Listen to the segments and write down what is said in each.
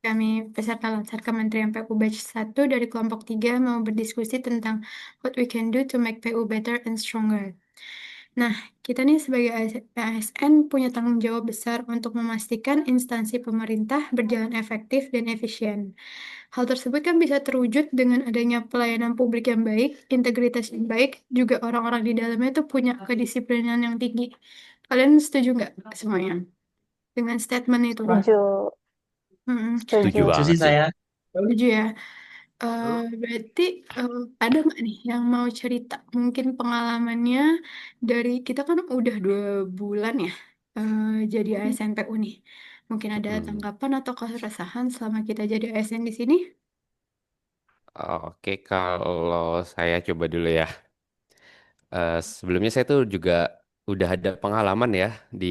Kami peserta Latsar Kementerian PU Batch 1 dari kelompok 3 mau berdiskusi tentang what we can do to make PU better and stronger. Nah, kita nih sebagai ASN punya tanggung jawab besar untuk memastikan instansi pemerintah berjalan efektif dan efisien. Hal tersebut kan bisa terwujud dengan adanya pelayanan publik yang baik, integritas yang baik, juga orang-orang di dalamnya tuh punya kedisiplinan yang tinggi. Kalian setuju nggak semuanya dengan statement itu? Setuju, Hmm, setuju. Setuju Lucu sih banget sih. saya. setuju ya. Berarti ada nggak nih yang mau cerita? Mungkin pengalamannya dari kita kan udah 2 bulan ya jadi ASN PU nih. Mungkin ada Mm. tanggapan atau keresahan selama kita jadi ASN di sini? Oke, kalau saya coba dulu ya. Sebelumnya saya tuh juga udah ada pengalaman ya di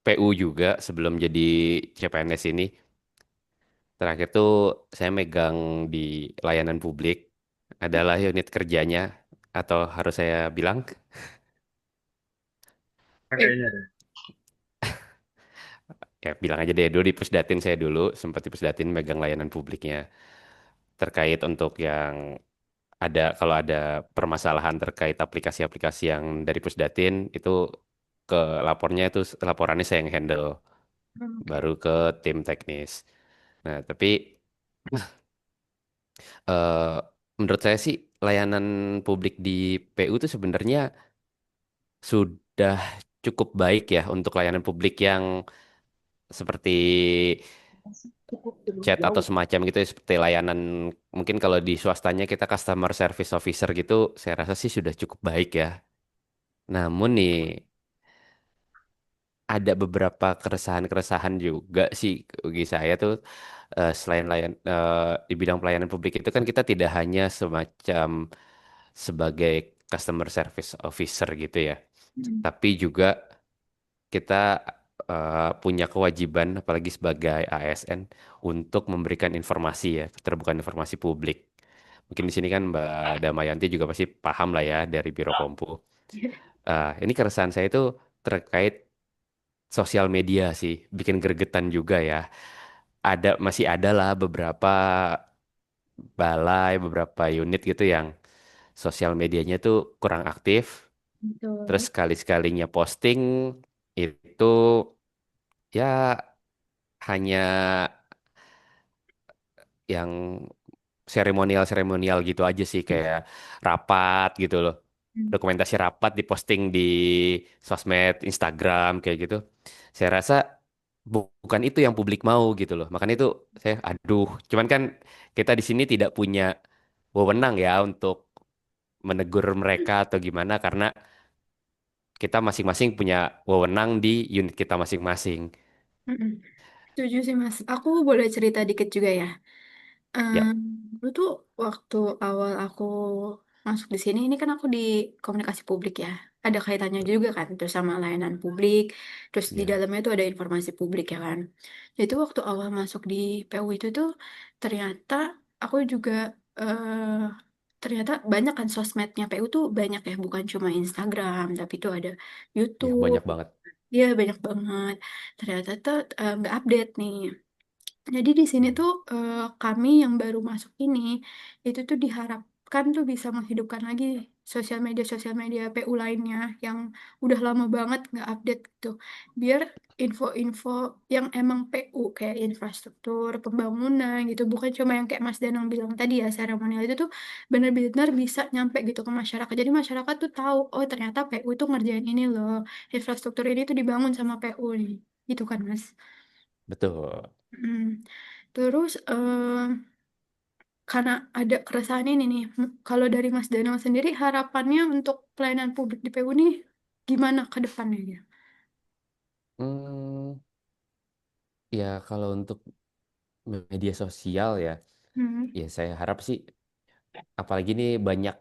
PU juga sebelum jadi CPNS ini. Terakhir tuh saya megang di layanan publik adalah unit kerjanya atau harus saya bilang Eh, Kayaknya deh. ya bilang aja deh dulu di Pusdatin saya dulu sempat di Pusdatin megang layanan publiknya terkait untuk yang ada kalau ada permasalahan terkait aplikasi-aplikasi yang dari Pusdatin itu ke lapornya itu laporannya saya yang handle oke. baru ke tim teknis. Nah, tapi eh, menurut saya sih layanan publik di PU itu sebenarnya sudah cukup baik ya untuk layanan publik yang seperti chat atau semacam gitu ya, seperti layanan mungkin kalau di swastanya kita customer service officer gitu saya rasa sih sudah cukup baik ya. Namun nih ada beberapa keresahan-keresahan juga sih bagi saya tuh selain di bidang pelayanan publik itu kan kita tidak hanya semacam sebagai customer service officer gitu ya, Hmm, tapi juga kita punya kewajiban apalagi sebagai ASN untuk memberikan informasi ya, keterbukaan informasi publik. Mungkin di sini kan Mbak Damayanti juga pasti paham lah ya dari Biro Kompu. Ini keresahan saya itu terkait sosial media sih, bikin gregetan juga ya. Masih ada lah beberapa balai, beberapa unit gitu yang sosial medianya tuh kurang aktif. Terus betul. sekali-sekalinya posting itu ya hanya yang seremonial-seremonial gitu aja sih kayak rapat gitu loh. Hmm, Dokumentasi rapat diposting di sosmed, Instagram kayak gitu. Saya rasa bukan itu yang publik mau gitu loh. Makanya itu saya aduh, cuman kan kita di sini tidak punya wewenang ya untuk menegur mereka atau gimana karena kita masing-masing punya wewenang di unit kita masing-masing. mm-mm. Setuju sih Mas. Aku boleh cerita dikit juga ya. Ya, Dulu tuh waktu awal aku masuk di sini, ini kan aku di komunikasi publik ya. Ada kaitannya juga kan, terus sama layanan publik, terus di ya, dalamnya tuh ada informasi publik ya kan. Jadi waktu awal masuk di PU itu tuh ternyata aku juga ternyata banyak kan sosmednya PU tuh banyak ya, bukan cuma Instagram, tapi tuh ada ya YouTube. banyak banget. Iya banyak banget. Ternyata tuh nggak update nih. Jadi di sini Hmm. tuh kami yang baru masuk ini itu tuh diharapkan tuh bisa menghidupkan lagi sosial media PU lainnya yang udah lama banget nggak update gitu. Biar info-info yang emang PU kayak infrastruktur, pembangunan gitu, bukan cuma yang kayak Mas Danang bilang tadi ya seremonial itu tuh benar-benar bisa nyampe gitu ke masyarakat. Jadi masyarakat tuh tahu, oh ternyata PU tuh ngerjain ini loh, infrastruktur ini tuh dibangun sama PU nih, gitu kan Mas. Betul. Mm. Terus karena ada keresahan ini nih, kalau dari Mas Danang sendiri harapannya untuk pelayanan publik di PU ini gimana ke depannya ya? Hmm, ya kalau untuk media sosial ya, Hmm, ya saya harap sih, apalagi nih banyak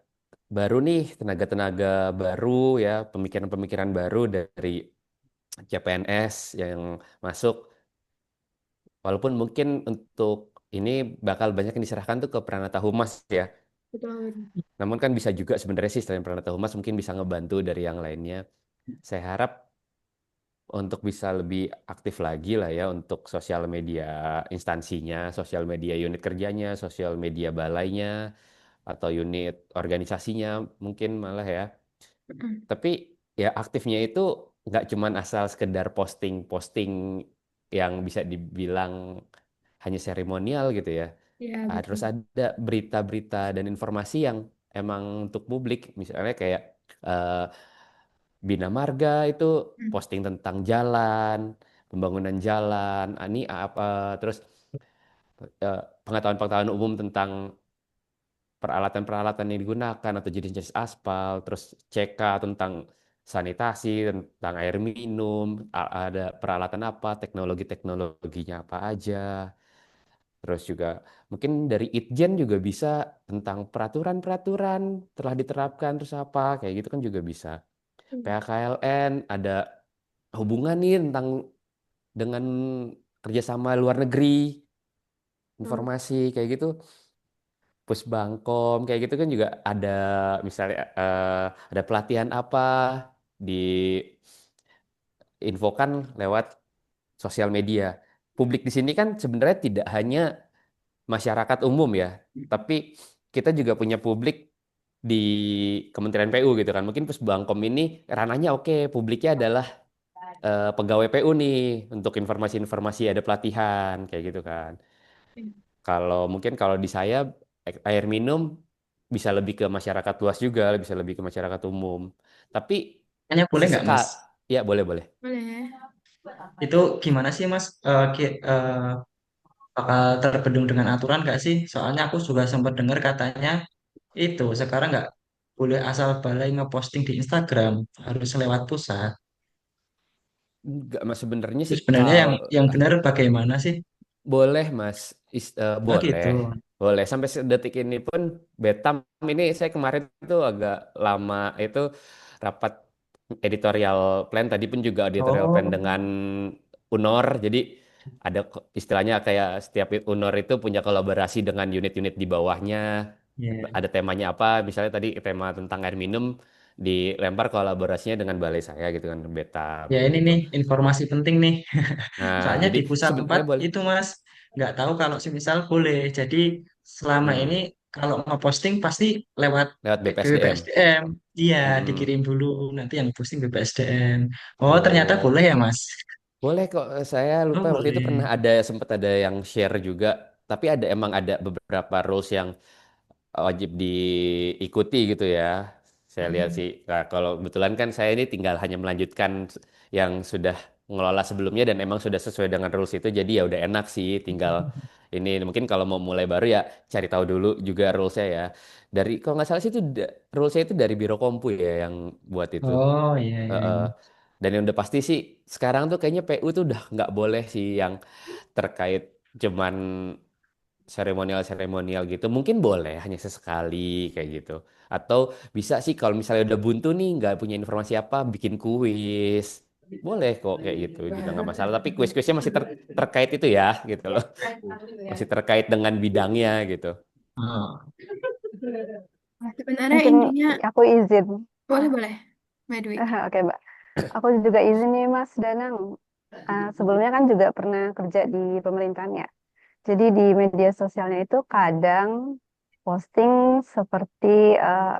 baru nih tenaga-tenaga baru ya, pemikiran-pemikiran baru dari CPNS yang masuk. Walaupun mungkin untuk ini bakal banyak yang diserahkan tuh ke Pranata Humas ya. betul. Namun kan bisa juga sebenarnya sih selain Pranata Humas mungkin bisa ngebantu dari yang lainnya. Saya harap untuk bisa lebih aktif lagi lah ya untuk sosial media instansinya, sosial media unit kerjanya, sosial media balainya, atau unit organisasinya mungkin malah ya. Mm-mm. Tapi ya aktifnya itu nggak cuman asal sekedar posting-posting yang bisa dibilang hanya seremonial gitu ya. Ya, Terus betul. ada berita-berita dan informasi yang emang untuk publik, misalnya kayak eh, Bina Marga itu Mm. posting tentang jalan, pembangunan jalan, ini apa, terus pengetahuan-pengetahuan umum tentang peralatan-peralatan yang digunakan atau jenis-jenis aspal, terus CK tentang sanitasi, tentang air minum, ada peralatan apa, teknologi-teknologinya apa aja. Terus juga mungkin dari Itjen juga bisa tentang peraturan-peraturan telah diterapkan terus apa, kayak gitu kan juga bisa. PHKLN ada hubungan nih tentang dengan kerjasama luar negeri, Betul. informasi kayak gitu. Pusbangkom kayak gitu kan juga ada, misalnya ada pelatihan apa diinfokan lewat sosial media. Publik di sini kan sebenarnya tidak hanya masyarakat umum ya, tapi kita juga punya publik di Kementerian PU gitu kan. Mungkin Pusbangkom ini ranahnya oke, publiknya adalah pegawai PU nih untuk informasi-informasi ada pelatihan kayak gitu kan. Kalau mungkin kalau di saya air minum bisa lebih ke masyarakat luas juga, bisa lebih ke masyarakat umum. Tapi Mm. Tanya boleh nggak Mas? ya boleh boleh. Boleh. Itu gimana sih Mas? Bakal terbendung dengan aturan nggak sih? Soalnya aku juga sempat dengar katanya itu sekarang nggak boleh asal balai ngeposting di Instagram, harus lewat pusat. Enggak, mas sebenarnya Itu sih sebenarnya yang kalau benar bagaimana sih? boleh mas, Oh boleh, gitu. boleh. Sampai detik ini pun Betam ini saya kemarin itu agak lama itu rapat editorial plan tadi pun juga editorial plan Oh, dengan UNOR. Jadi ada istilahnya kayak setiap UNOR itu punya kolaborasi dengan unit-unit di bawahnya. iya. Ada temanya apa? Misalnya tadi tema tentang air minum dilempar kolaborasinya dengan balai saya gitu kan Betam Ya kayak ini gitu. nih informasi penting nih. Nah, Soalnya jadi di pusat 4 sebenarnya boleh itu Mas nggak tahu kalau semisal boleh. Jadi selama ini hmm, kalau ngeposting pasti lewat lewat BPSDM. BPSDM. Iya, Mm-mm. dikirim dulu nanti yang posting BPSDM. Oh, ternyata Oh, boleh ya Mas? boleh kok. Saya Oh, lupa waktu itu pernah boleh. ada sempat ada yang share juga. Tapi ada emang ada beberapa rules yang wajib diikuti gitu ya. Saya lihat Hmm. sih. Nah, kalau kebetulan kan saya ini tinggal hanya melanjutkan yang sudah mengelola sebelumnya dan emang sudah sesuai dengan rules itu. Jadi ya udah enak sih. Tinggal ini mungkin kalau mau mulai baru ya cari tahu dulu juga rulesnya ya. Dari kalau nggak salah sih itu rulesnya itu dari Biro Kompu ya yang buat itu. Oh, iya, iya, Heeh. iya. Dan yang udah pasti sih sekarang tuh kayaknya PU tuh udah nggak boleh sih yang terkait cuman seremonial-seremonial gitu. Mungkin boleh hanya sesekali kayak gitu. Atau bisa sih kalau misalnya udah buntu nih nggak punya informasi apa bikin kuis. Boleh kok kayak gitu juga nggak masalah. Tapi kuis-kuisnya masih terkait itu ya gitu loh. Masih terkait dengan bidangnya gitu. Oh. Nah, sebenarnya Mungkin intinya aku izin. boleh boleh. By the way. Oke, Mbak. Aku juga izin nih, Mas Danang. Sebelumnya kan juga pernah kerja di pemerintahan ya. Jadi di media sosialnya itu kadang posting seperti eh,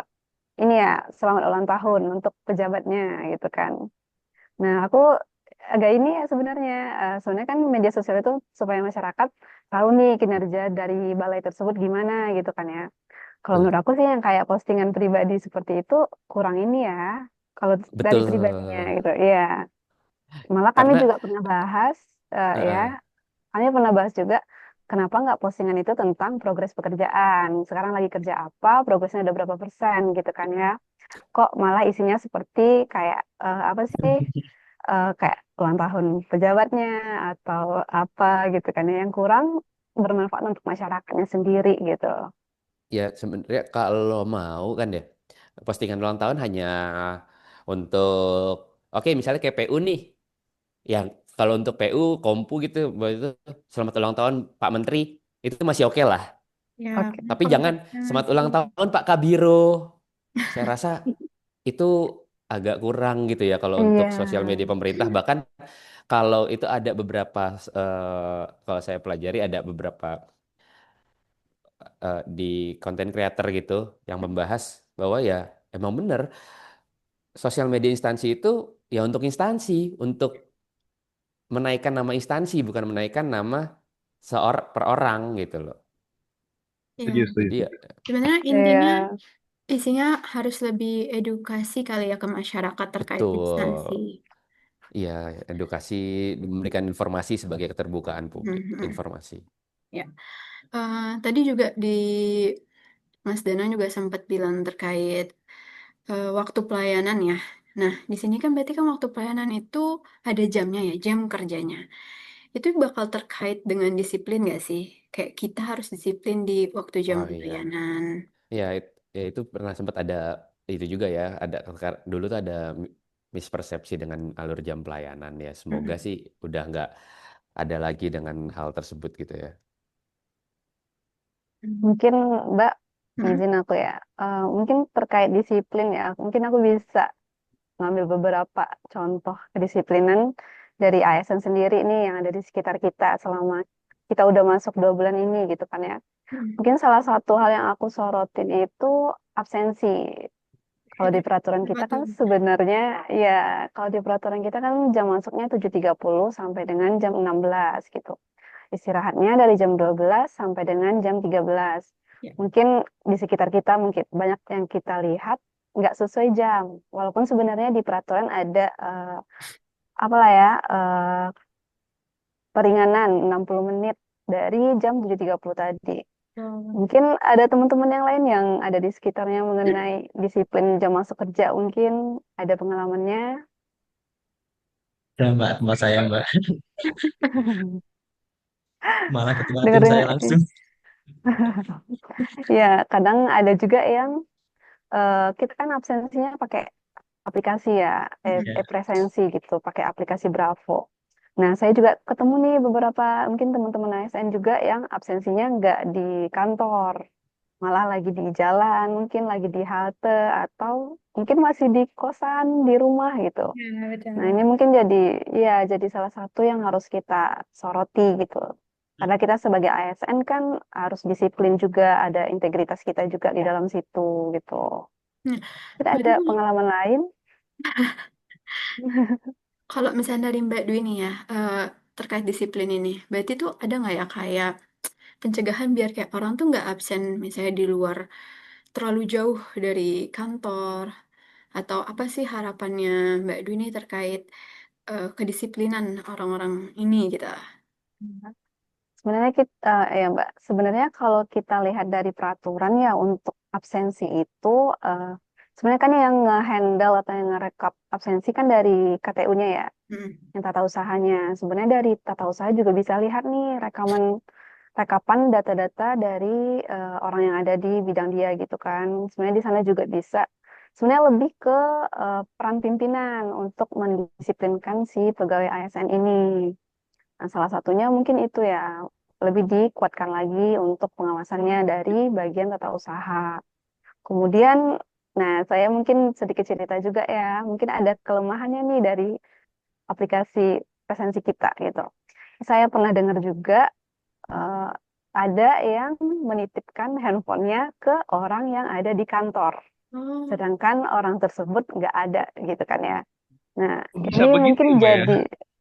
ini ya, selamat ulang tahun untuk pejabatnya gitu kan. Nah, aku agak ini ya sebenarnya. Soalnya kan media sosial itu supaya masyarakat tahu nih kinerja dari balai tersebut gimana gitu kan ya. Kalau Betul. menurut aku sih yang kayak postingan pribadi seperti itu kurang ini ya. Kalau dari Betul. pribadinya gitu, iya. Malah kami Karena juga pernah bahas, ya, heeh, kami pernah bahas juga kenapa nggak postingan itu tentang progres pekerjaan. Sekarang lagi kerja apa, progresnya udah berapa persen gitu kan ya. Kok malah isinya seperti kayak apa sih, kayak ulang tahun pejabatnya atau apa gitu kan ya, yang kurang bermanfaat untuk masyarakatnya sendiri gitu. ya sebenarnya kalau mau kan ya postingan ulang tahun hanya untuk oke misalnya kayak PU nih. Yang kalau untuk PU, Kompu gitu, bahwa itu selamat ulang tahun Pak Menteri, itu masih oke lah. Ya, Oke. karena Tapi jangan konteksnya selamat ulang masih. tahun Pak Kabiro. Saya rasa itu agak kurang gitu ya kalau Iya. untuk sosial media pemerintah. Bahkan kalau itu ada beberapa, kalau saya pelajari ada beberapa di konten creator gitu yang membahas bahwa ya emang bener sosial media instansi itu ya untuk instansi, untuk menaikkan nama instansi, bukan menaikkan nama per orang gitu loh. Ya, Setuju, setuju, Jadi ya setuju. sebenarnya Iya. intinya isinya harus lebih edukasi kali ya ke masyarakat terkait instansi. betul. Iya, edukasi, memberikan informasi sebagai keterbukaan publik, Mhm. informasi. Ya. Tadi juga di Mas Danang juga sempat bilang terkait waktu pelayanan ya. Nah, di sini kan berarti kan waktu pelayanan itu ada jamnya ya, jam kerjanya. Itu bakal terkait dengan disiplin nggak sih? Kayak kita harus disiplin di waktu jam Oh iya, pelayanan. ya, ya itu pernah sempat ada itu juga ya, ada dulu tuh ada mispersepsi dengan alur jam pelayanan ya. Semoga Mhm. sih udah nggak ada lagi dengan hal tersebut gitu ya. Mungkin Mbak Mhm. izin aku ya. Mungkin terkait disiplin ya. Mungkin aku bisa ngambil beberapa contoh kedisiplinan dari ASN sendiri nih yang ada di sekitar kita selama kita udah masuk 2 bulan ini gitu kan ya. Mhm. Mungkin salah satu hal yang aku sorotin itu absensi. Kalau di peraturan Apa kita kan tuh? sebenarnya ya kalau di peraturan kita kan jam masuknya 7.30 sampai dengan jam 16 gitu. Istirahatnya dari jam 12 sampai dengan jam 13. Ya. Mungkin di sekitar kita mungkin banyak yang kita lihat nggak sesuai jam. Walaupun sebenarnya di peraturan ada apalah ya peringanan 60 menit dari jam 7.30 tadi. Oh. Mungkin ada teman-teman yang lain yang ada di sekitarnya mengenai disiplin jam masuk kerja mungkin ada pengalamannya. Ya Mbak, tempat saya Mbak. Malah ketua tim Dengerin saya langsung. ya kadang ada juga yang kita kan absensinya pakai aplikasi ya, Ya. presensi gitu, pakai aplikasi Bravo. Nah, saya juga ketemu nih beberapa mungkin teman-teman ASN juga yang absensinya nggak di kantor, malah lagi di jalan, mungkin lagi di halte atau mungkin masih di kosan di rumah gitu. Ya, Nah, betul. ini mungkin jadi salah satu yang harus kita soroti gitu. Karena kita sebagai ASN kan harus disiplin juga, ada integritas kita juga di dalam situ gitu. Nah, Kita ada berarti pengalaman lain. kalau misalnya dari Mbak Dwi nih ya, terkait disiplin ini, berarti tuh ada nggak ya kayak pencegahan biar kayak orang tuh nggak absen misalnya di luar terlalu jauh dari kantor, atau apa sih harapannya Mbak Dwi nih terkait kedisiplinan orang-orang ini gitu? Sebenarnya kita, ya Mbak, sebenarnya kalau kita lihat dari peraturan ya untuk absensi itu, eh, sebenarnya kan yang nge-handle atau yang ngerekap absensi kan dari KTU-nya ya, Hmm. yang tata usahanya. Sebenarnya dari tata usaha juga bisa lihat nih rekapan data-data dari orang yang ada di bidang dia gitu kan. Sebenarnya di sana juga bisa. Sebenarnya lebih ke peran pimpinan untuk mendisiplinkan si pegawai ASN ini. Nah, salah satunya mungkin itu ya, lebih dikuatkan lagi untuk pengawasannya dari bagian tata usaha. Kemudian, nah saya mungkin sedikit cerita juga ya, mungkin ada kelemahannya nih dari aplikasi presensi kita gitu. Saya pernah dengar juga eh, ada yang menitipkan handphonenya ke orang yang ada di kantor, Oh, sedangkan orang tersebut nggak ada gitu kan ya. Nah, Bisa ini begitu mungkin ya, Mbak ya? jadi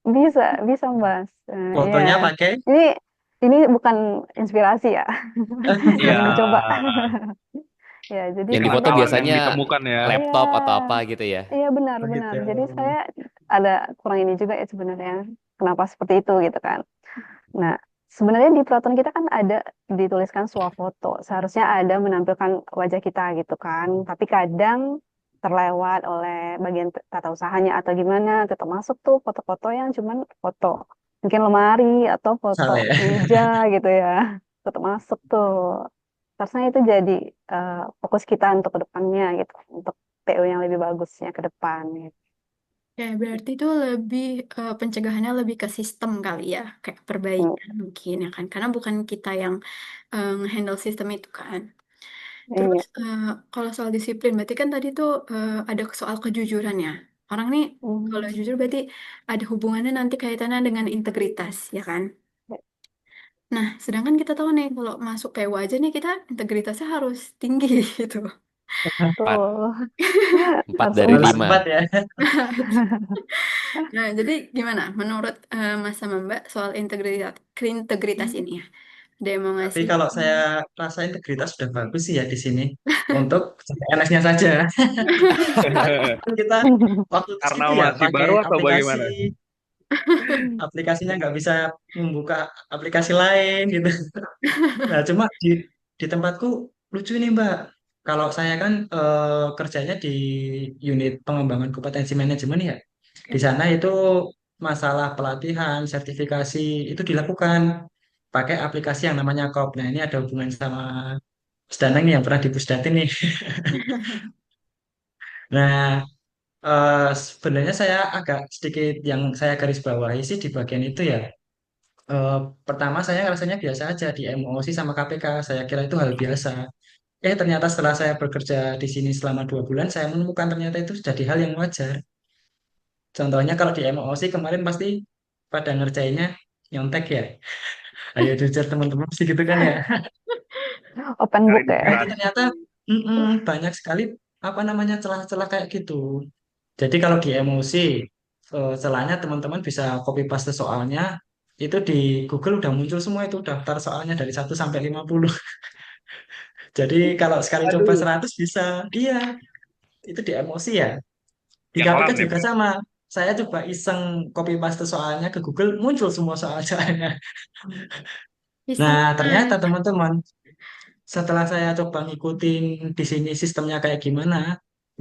bisa bisa Mas. Ya, Fotonya pakai ini ini bukan inspirasi ya, Iya, hanya mencoba. Ya, jadi Yang difoto kadang kawan-kawan yang biasanya ditemukan ya. iya laptop atau apa gitu ya. iya benar benar. begitu. Jadi saya ada kurang ini juga ya sebenarnya. Kenapa seperti itu gitu kan? Nah, sebenarnya di peraturan kita kan ada dituliskan swafoto. Seharusnya ada menampilkan wajah kita gitu kan. Tapi kadang terlewat oleh bagian tata usahanya atau gimana. Tetap masuk tuh foto-foto yang cuman foto. Mungkin lemari atau foto Salah ya. meja gitu ya. Tetap masuk tuh. Seharusnya itu jadi fokus kita untuk ke depannya gitu. Untuk PO yang lebih bagusnya ke depan gitu. ya berarti itu lebih pencegahannya lebih ke sistem kali ya, kayak Hmm. perbaikan mungkin ya kan, karena bukan kita yang handle sistem itu kan. Iya. Terus kalau soal disiplin, berarti kan tadi tuh ada soal kejujuran ya. Orang nih kalau Hmm. jujur berarti ada hubungannya nanti kaitannya dengan integritas, ya kan? Nah, sedangkan kita tahu nih kalau masuk PU aja nih kita integritasnya harus tinggi gitu. Empat, Betul. empat Harus dari Harus empat. lima. empat ya. Nah, jadi gimana menurut Mas sama Mbak soal integritas ini ya? Ada yang mau Tapi ngasih? kalau saya rasa integritas sudah bagus sih ya di sini untuk CPNS-nya saja. Kan kita waktu tes Karena itu ya masih pakai baru atau aplikasi, bagaimana? aplikasinya nggak bisa membuka aplikasi lain gitu. Nah, cuma di tempatku lucu ini Mbak. Kalau saya kan kerjanya di unit pengembangan kompetensi manajemen ya. Di sana itu masalah pelatihan, sertifikasi itu dilakukan pakai aplikasi yang namanya KOP. Nah, ini ada hubungan sama Mas Danang nih yang pernah di Pusdatin nih. Nah, sebenarnya saya agak sedikit yang saya garis bawahi sih di bagian itu ya. Eh, Pertama saya rasanya biasa aja di MOC sama KPK. Saya kira itu hal biasa. Ternyata setelah saya bekerja di sini selama 2 bulan, saya menemukan ternyata itu jadi hal yang wajar. Contohnya kalau di MOC kemarin pasti pada ngerjainnya nyontek ya. Ayo jujur teman-teman sih gitu kan ya. Open Cari book ya. Nah itu inspirasi. ternyata banyak sekali apa namanya celah-celah kayak gitu. Jadi kalau di emosi, celahnya teman-teman bisa copy paste soalnya, itu di Google udah muncul semua itu daftar soalnya dari 1 sampai 50. Jadi kalau sekali coba Aduh, 100 bisa. Iya, itu di emosi ya. Di yang KPK kelar nih, juga Bro. sama. Saya coba iseng copy paste soalnya ke Google, muncul semua soal-soalnya. Nah, ternyata Iseng. teman-teman, setelah saya coba ngikutin di sini sistemnya kayak gimana,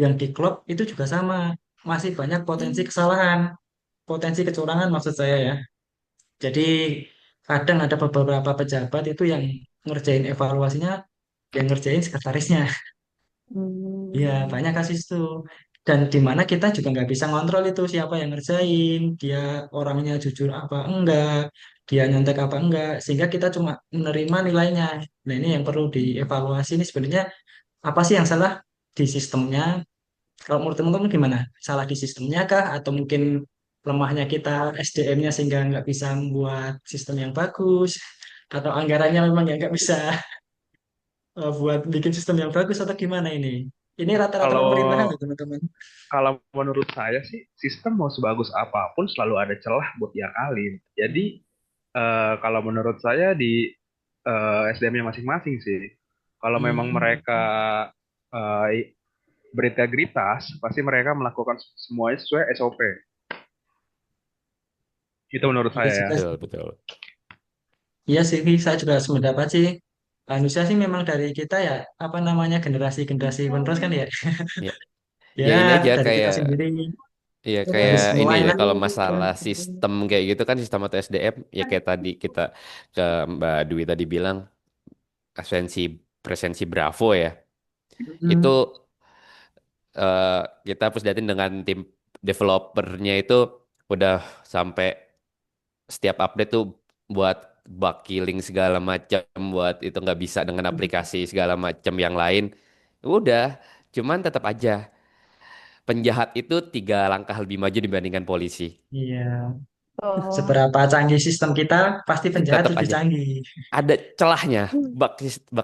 yang di klub itu juga sama. Masih banyak potensi kesalahan, potensi kecurangan maksud saya ya. Jadi kadang ada beberapa pejabat itu yang ngerjain evaluasinya, yang ngerjain sekretarisnya. Iya, Hmm. banyak kasus itu. Dan di mana kita juga nggak bisa ngontrol itu siapa yang ngerjain, dia orangnya jujur apa enggak, dia nyontek apa enggak, sehingga kita cuma menerima nilainya. Nah, ini yang perlu dievaluasi ini sebenarnya apa sih yang salah di sistemnya? Kalau menurut teman-teman gimana? Salah di sistemnya kah? Atau mungkin lemahnya kita SDM-nya sehingga nggak bisa membuat sistem yang bagus? Atau anggarannya memang ya nggak bisa buat bikin sistem yang bagus atau gimana ini? Ini rata-rata Kalau pemerintahan loh teman-teman. kalau menurut saya sih, sistem mau sebagus apapun selalu ada celah buat diakalin. Jadi kalau menurut saya di SDM-nya masing-masing sih. Kalau memang Hmm, mereka berintegritas, pasti mereka melakukan semuanya sesuai SOP. Itu menurut iya saya ya. juga. Betul, betul. Iya sih, saya juga sependapat sih. Manusia sih memang dari kita ya, apa namanya, generasi-generasi penerus kan ya. Ya, Ya, ya ini aja dari kita kayak sendiri ya harus kayak ini mulai deh lah. kalau masalah sistem kayak gitu kan sistem atau SDM ya kayak tadi kita ke Mbak Dwi tadi bilang absensi presensi Bravo ya. Itu Hmm, eh, kita pusdatin dengan tim developernya itu udah sampai setiap update tuh buat bug killing segala macam buat itu nggak bisa dengan aplikasi segala macam yang lain. Udah, cuman tetap aja penjahat itu 3 langkah lebih maju dibandingkan polisi. iya. Oh. Seberapa canggih sistem kita, pasti penjahat Tetap lebih aja canggih. ada celahnya. Bug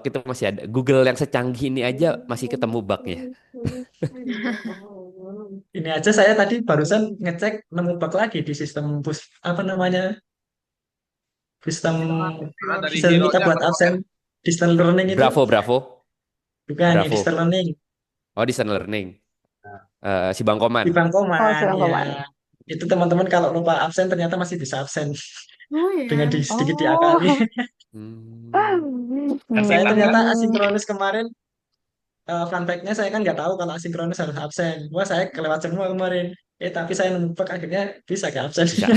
itu masih ada. Google yang secanggih ini aja masih ketemu bugnya. Ini aja saya tadi barusan ngecek nemu bug lagi di sistem apa namanya, sistem Karena dari sistem kita hero-nya buat absen, ketuker. distance learning itu. Bravo, Bravo, Bukan, yang distance Bravo. learning. Oh, distance learning. Nah, Si Bangkoman. Di Oh, Bangkoman, Silang ya. Koman. Itu teman-teman kalau lupa absen ternyata masih bisa absen Oh dengan ya. sedikit diakali. Oh. Hmm. Dan kan saya nekat kan? ternyata asinkronus kemarin, fun fact-nya saya kan nggak tahu kalau asinkronus harus absen. Wah, saya kelewat semua kemarin. Tapi saya nemu bug akhirnya bisa ke absen. Bisa.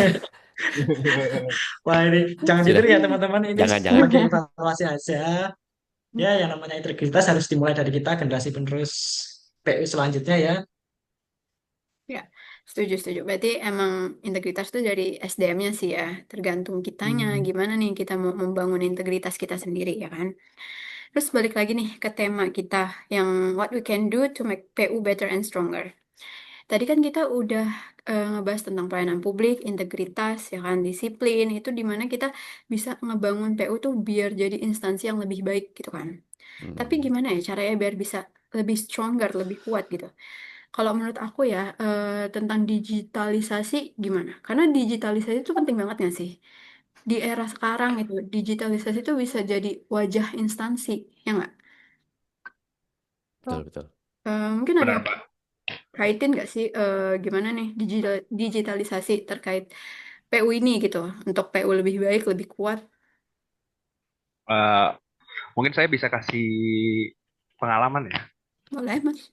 Wah, ini jangan Sudah. ditiru ya teman-teman. Ini Jangan, jangan. sebagai evaluasi aja. Ya, yang namanya integritas harus dimulai dari kita, generasi penerus PU selanjutnya ya. Ya, setuju, setuju. Berarti emang integritas itu dari SDM-nya sih ya. Tergantung kitanya Hmm. gimana nih kita mau membangun integritas kita sendiri ya kan. Terus balik lagi nih ke tema kita yang what we can do to make PU better and stronger. Tadi kan kita udah ngebahas tentang pelayanan publik, integritas, ya kan, disiplin, itu dimana kita bisa ngebangun PU tuh biar jadi instansi yang lebih baik gitu kan. Tapi Hmm, gimana ya caranya biar bisa lebih stronger, lebih kuat gitu. Kalau menurut aku ya, tentang digitalisasi gimana? Karena digitalisasi itu penting banget nggak sih? Di era sekarang itu, digitalisasi itu bisa jadi wajah instansi, ya nggak? betul betul. Mungkin ada Benar, yang Pak. kaitin nggak sih, gimana nih digitalisasi terkait PU ini gitu, untuk PU lebih baik, lebih kuat? Eh, Mungkin saya bisa kasih pengalaman ya. Boleh, Mas?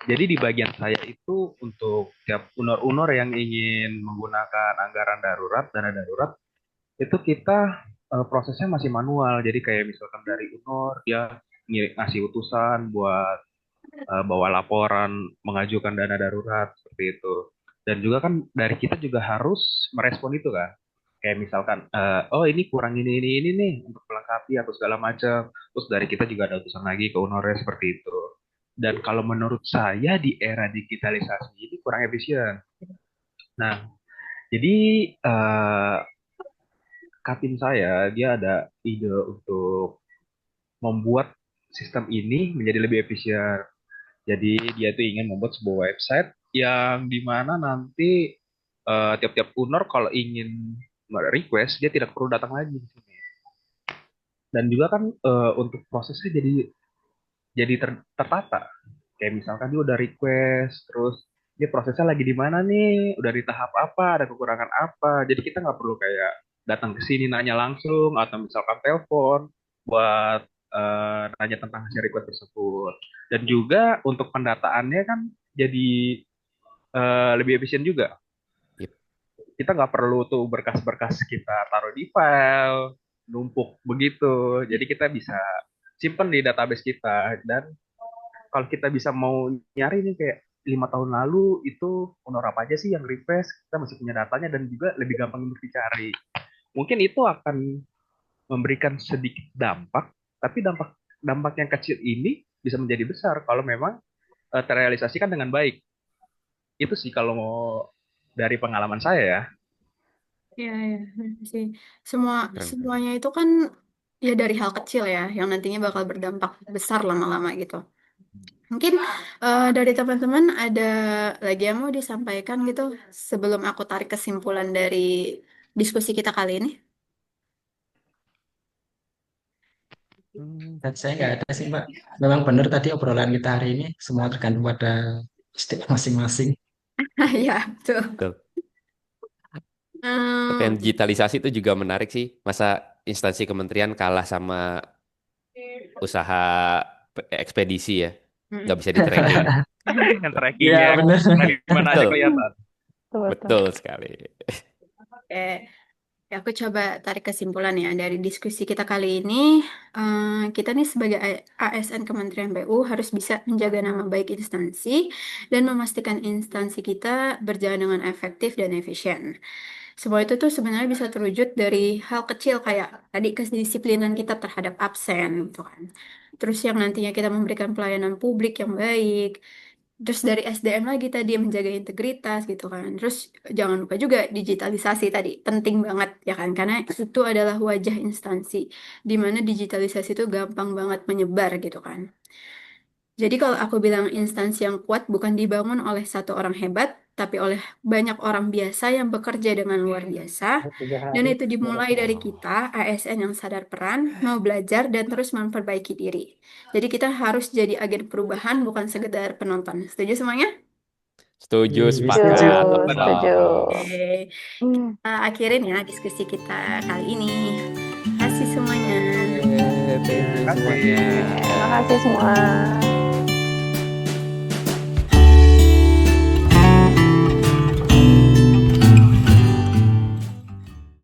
Jadi di bagian saya itu untuk tiap unor-unor yang ingin menggunakan anggaran darurat, dana darurat, itu kita prosesnya masih manual. Jadi kayak misalkan dari unor dia ngasih utusan buat bawa laporan, mengajukan dana darurat seperti itu. Dan juga kan dari kita juga harus merespon itu kan. Kayak misalkan, oh ini kurang ini nih untuk melengkapi atau segala macam. Terus dari kita juga ada utusan lagi ke honorer seperti itu. Dan kalau menurut saya di era digitalisasi ini kurang efisien. Nah, jadi eh, Kapim saya dia ada ide untuk membuat sistem ini menjadi lebih efisien. Jadi dia itu ingin membuat sebuah website yang dimana nanti tiap-tiap owner kalau ingin request dia tidak perlu datang lagi di sini. Dan juga kan untuk prosesnya jadi tertata. Kayak misalkan dia udah request, terus dia prosesnya lagi di mana nih, udah di tahap apa, ada kekurangan apa. Jadi kita nggak perlu kayak datang ke sini nanya langsung atau misalkan telepon buat nanya tentang hasil request tersebut. Dan juga untuk pendataannya kan jadi lebih efisien juga. Yep. Kita nggak perlu tuh berkas-berkas kita taruh di file, numpuk begitu. Jadi kita bisa simpen di database kita. Dan kalau kita bisa mau nyari nih kayak 5 tahun lalu itu honor apa aja sih yang request, kita masih punya datanya dan juga lebih gampang untuk dicari. Mungkin itu akan memberikan sedikit dampak, tapi dampak dampak yang kecil ini bisa menjadi besar kalau memang terrealisasikan dengan baik. Itu sih kalau mau dari pengalaman saya ya. Iya, ya, sih. Semua Keren keren. semuanya itu kan ya dari hal kecil ya, yang nantinya bakal berdampak besar lama-lama gitu. Mungkin dari teman-teman ada lagi yang mau disampaikan gitu sebelum aku tarik kesimpulan dari diskusi kita kali ini. Dan saya nggak ada sih Mbak. Memang benar tadi obrolan kita hari ini semua tergantung pada setiap masing-masing. Ya, betul. Betul. Tapi yang Hmm, digitalisasi itu juga menarik sih. Masa instansi kementerian kalah sama usaha ekspedisi ya, nggak mm-mm. bisa di tracking. Yang Ya trackingnya benar. dari mana aja Betul, kelihatan. Betul, betul. betul sekali. Oke. Ya, aku coba tarik kesimpulan ya dari diskusi kita kali ini. Kita nih sebagai ASN Kementerian PU harus bisa menjaga nama baik instansi dan memastikan instansi kita berjalan dengan efektif dan efisien. Semua itu tuh sebenarnya bisa terwujud dari hal kecil kayak tadi kedisiplinan kita terhadap absen gitu kan. Terus yang nantinya kita memberikan pelayanan publik yang baik. Terus dari SDM lagi tadi menjaga integritas gitu kan. Terus jangan lupa juga digitalisasi tadi penting banget ya kan karena itu adalah wajah instansi di mana digitalisasi itu gampang banget menyebar gitu kan. Jadi kalau aku bilang instansi yang kuat bukan dibangun oleh satu orang hebat, tapi oleh banyak orang biasa yang bekerja dengan luar biasa. Dan itu dimulai dari kita, ASN yang sadar peran, mau belajar, dan terus memperbaiki diri. Jadi kita harus jadi agen perubahan, bukan sekedar penonton. Setuju semuanya? Setuju, Setuju. sepakat. Setuju, setuju. Oke, Hmm. kita akhirin ya diskusi kita kali ini. Terima kasih semuanya. Oke, thank you Terima kasih. semuanya. Terima kasih semua.